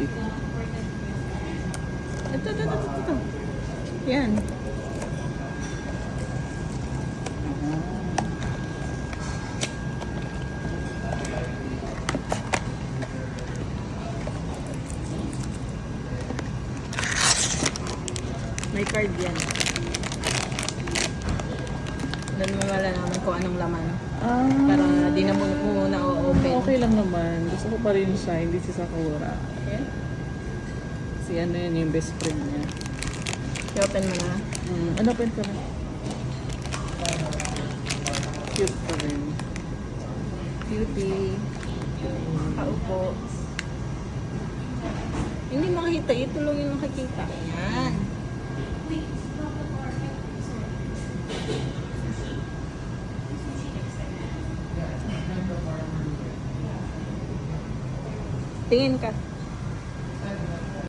Ito. Yan. May card yan. Doon mo malalaman kung anong laman. Para di na muna o-open. Okay lang naman. Gusto ko pa rin siya, hindi si Sakura. Okay. Si ano yan, yung best friend niya. I-open mo na. Open ko na. Cute pa rin. Beauty. Kaupo. Hindi makikita. Ito lang yung makikita. Yan. Tingin ka.